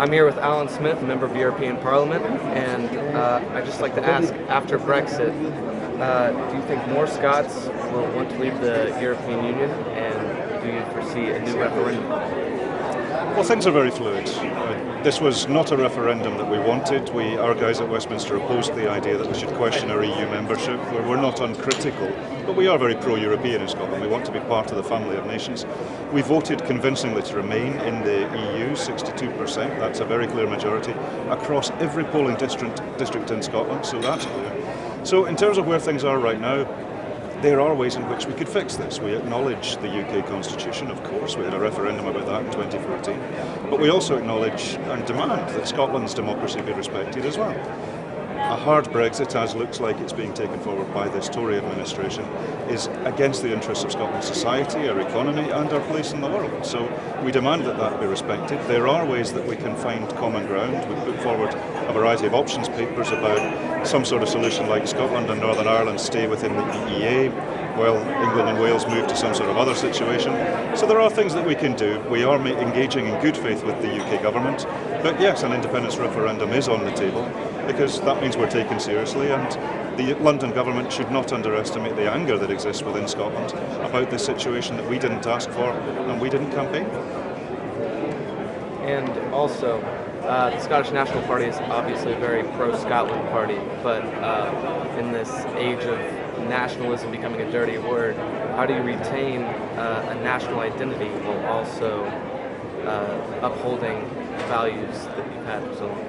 I'm here with Alyn Smith, a member of the European Parliament, and I'd just like to ask, after Brexit, do you think more Scots will want to leave the European Union, and do you foresee a new referendum? Well, things are very fluid. This was not a referendum that we wanted. Our guys at Westminster opposed the idea that we should question our EU membership. We're not uncritical, but we are very pro-European in Scotland. We want to be part of the family of nations. We voted convincingly to remain in the EU, 62%. That's a very clear majority across every polling district in Scotland, so that's clear. So in terms of where things are right now, there are ways in which we could fix this. We acknowledge the UK Constitution, of course. We had a referendum about that in 2014. But we also acknowledge and demand that Scotland's democracy be respected as well. A hard Brexit, as looks like it's being taken forward by this Tory administration, is against the interests of Scotland's society, our economy and our place in the world. So we demand that that be respected. There are ways that we can find common ground. We put forward a variety of options papers about some sort of solution like Scotland and Northern Ireland stay within the EEA, while England and Wales move to some sort of other situation. So there are things that we can do. We are engaging in good faith with the UK government. But yes, an independence referendum is on the table, because that means we're taken seriously, and the London government should not underestimate the anger that exists within Scotland about this situation that we didn't ask for and we didn't campaign for. And also, the Scottish National Party is obviously a very pro-Scotland party, but in this age of nationalism becoming a dirty word, how do you retain a national identity while also upholding values that you've had for so long?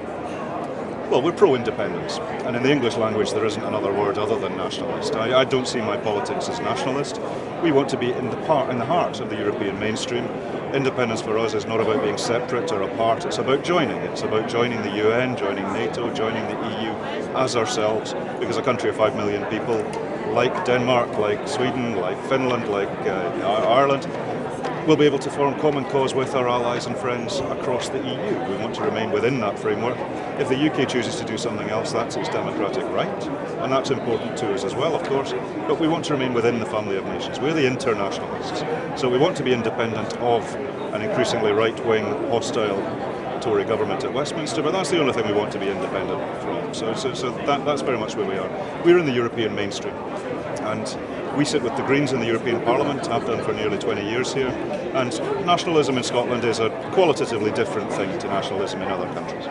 Well, we're pro-independence, and in the English language there isn't another word other than nationalist. I don't see my politics as nationalist. We want to be in the heart of the European mainstream. Independence for us is not about being separate or apart, it's about joining. It's about joining the UN, joining NATO, joining the EU as ourselves, because a country of 5 million people, like Denmark, like Sweden, like Finland, like Ireland, we'll be able to form common cause with our allies and friends across the EU. We want to remain within that framework. If the UK chooses to do something else, that's its democratic right, and that's important to us as well, of course, but we want to remain within the family of nations. We're the internationalists, so we want to be independent of an increasingly right-wing, hostile Tory government at Westminster, but that's the only thing we want to be independent from. So that's very much where we are. We're in the European mainstream, and we sit with the Greens in the European Parliament, have done for nearly 20 years here, and nationalism in Scotland is a qualitatively different thing to nationalism in other countries.